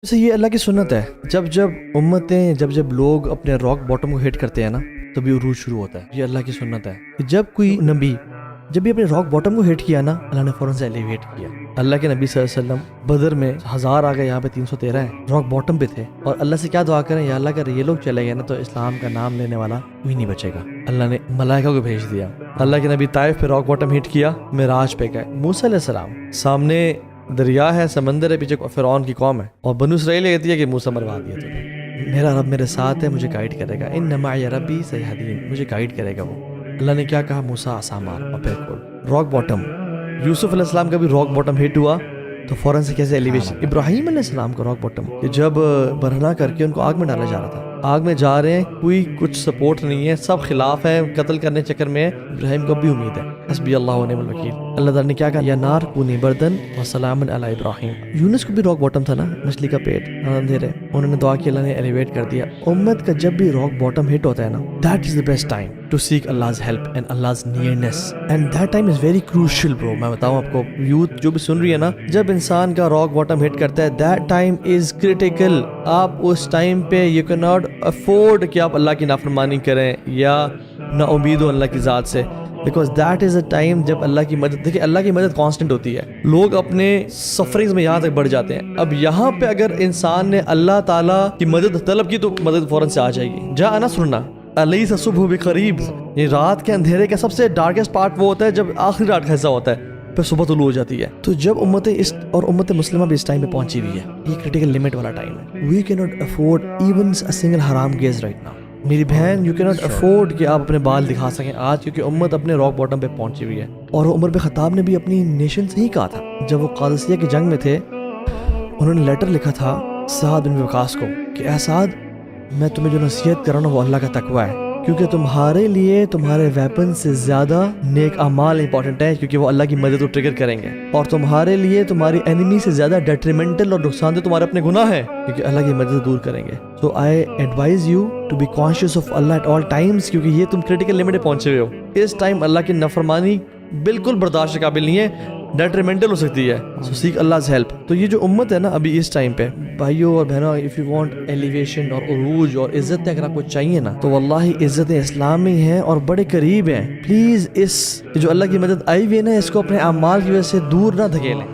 جیسے یہ اللہ کی سنت ہے، جب جب امتیں جب لوگ اپنے راک باٹم کو ہٹ کرتے ہیں نا تبھی عروج شروع ہوتا ہے۔ یہ اللہ کی سنت ہے کہ جب کوئی نبی جب بھی اپنے راک باٹم کو ہٹ کیا نا اللہ نے فوراً سے ایلیویٹ کیا۔ اللہ کے نبی صلی اللہ علیہ وسلم بدر میں 1000 آ گئے، یہاں پہ 313 ہیں، راک باٹم پہ تھے، اور اللہ سے کیا دعا کریں، یا اللہ اگر یہ لوگ چلے گئے نا تو اسلام کا نام لینے والا کوئی نہیں بچے گا۔ اللہ نے ملائکہ کو بھیج دیا۔ اللہ کے نبی طائف پہ راک باٹم ہٹ کیا، معراج پہ گئے۔ موسیٰ علیہ السلام سامنے دریا ہے، سمندر ہے، پیچھے فرعون کی قوم ہے، اور بنو اسرائیل کہتی ہے کہ موسیٰ مروا دیا تمہیں، میرا رب میرے ساتھ ہے، مجھے گائیڈ کرے گا، ان معی ربی سیہدین، مجھے گائیڈ کرے گا وہ۔ اللہ نے کیا کہا، موسیٰ عصا مار، اور پھر کھول راک باٹم۔ یوسف علیہ السلام کا بھی راک باٹم ہٹ ہوا تو فوراً سے کیسے ایلیویشن۔ ابراہیم علیہ السلام کا راک باٹم کہ جب برہنہ کر کے ان کو آگ میں ڈالا جا رہا تھا، آگ میں جا رہے ہیں، کوئی کچھ سپورٹ نہیں ہے، سب خلاف ہیں، قتل کرنے چکر میں ہے، ابراہیم کو بھی امید ہے، حسبی اللہ ونعم الوکیل۔ اللہ تعالیٰ نے کیا کہا، یا نار کونی بردن وسلام علی ابراہیم۔ یونس کو بھی راک باٹم تھا نا، مچھلی کا پیٹ اندھیرے، انہوں نے دعا کی، اللہ نے ایلیویٹ کر دیا۔ امت کا جب بھی راک باٹم ہٹ ہوتا ہے نا، that is the best time to seek Allah's help and Allah's nearness, and that time is very crucial bro۔ میں بتاؤں آپ کو، یوتھ جو بھی سن رہی ہے نا، جب انسان کا راک باٹم ہٹ کرتا ہے that time is critical۔ آپ اس ٹائم پہ you cannot afford کہ آپ اللہ کی نافرمانی کریں یا نا امید ہو اللہ کی ذات سے، because that is a time جب اللہ کی مدد، دیکھیں اللہ کی مدد کانسٹنٹ ہوتی ہے، لوگ اپنے سفرنگز میں یہاں تک بڑھ جاتے ہیں۔ اب یہاں پہ اگر انسان نے اللہ تعالیٰ کی مدد طلب کی تو مدد فوراً سے آ جائے گی۔ جا نصرنا الیس الصبح بقریب، یہ رات کے اندھیرے کا سب سے ڈارکسٹ پارٹ وہ ہوتا ہے جب آخری رات کا حصہ ہوتا ہے، پھر صبح طلوع ہو جاتی ہے۔ تو جب امت اس اور امت مسلمہ بھی اس ٹائم پہ پہنچی ہوئی ہے، یہ کرٹیکل لمٹ والا ٹائم ہے۔ وی کی not afford even a single حرام گیز رائٹ ناؤ۔ میری بہن، یو کی ناٹ افورڈ کہ آپ اپنے بال دکھا سکیں آج، کیونکہ امت اپنے راک باٹم پہ پہنچی ہوئی ہے۔ اور عمر بن خطاب نے بھی اپنی نیشن سے ہی کہا تھا، جب وہ قادسیہ کی جنگ میں تھے، انہوں نے لیٹر لکھا تھا سعد بن وقاص کو کہ اے سعد، میں تمہیں جو نصیحت کر رہا ہوں وہ اللہ کا تقوی ہے، کیونکہ تمہارے لیے تمہارے ویپن سے زیادہ نیک اعمال امپورٹنٹ ہے، کیونکہ وہ اللہ کی مدد کو ٹریگر کریں گے، اور تمہارے لیے تمہاری اینیمی سے زیادہ ڈیٹریمنٹل اور نقصان دہ تمہارے اپنے گناہ ہیں، کیونکہ اللہ کی مدد دور کریں گے۔ So I advise you to be conscious of Allah at all times, کیونکہ یہ تم کرٹیکل لمٹ پہ پہنچے ہوئے ہو۔ اس ٹائم اللہ کی نافرمانی بالکل برداشت کے قابل نہیں ہے، ڈیٹریمنٹل ہو سکتی ہے۔ سو سیک Allah's help۔ تو یہ جو امت ہے نا ابھی اس ٹائم پہ، بھائیوں اور بہنوں، اف یو وانٹ ایلیویشن اور عروج اور عزت اگر آپ کو چاہیے نا، تو واللہ عزت اسلام میں ہیں اور بڑے قریب ہیں۔ پلیز اس جو اللہ کی مدد آئی ہوئی ہے نا، اس کو اپنے اعمال کی وجہ سے دور نہ دھکیلیں۔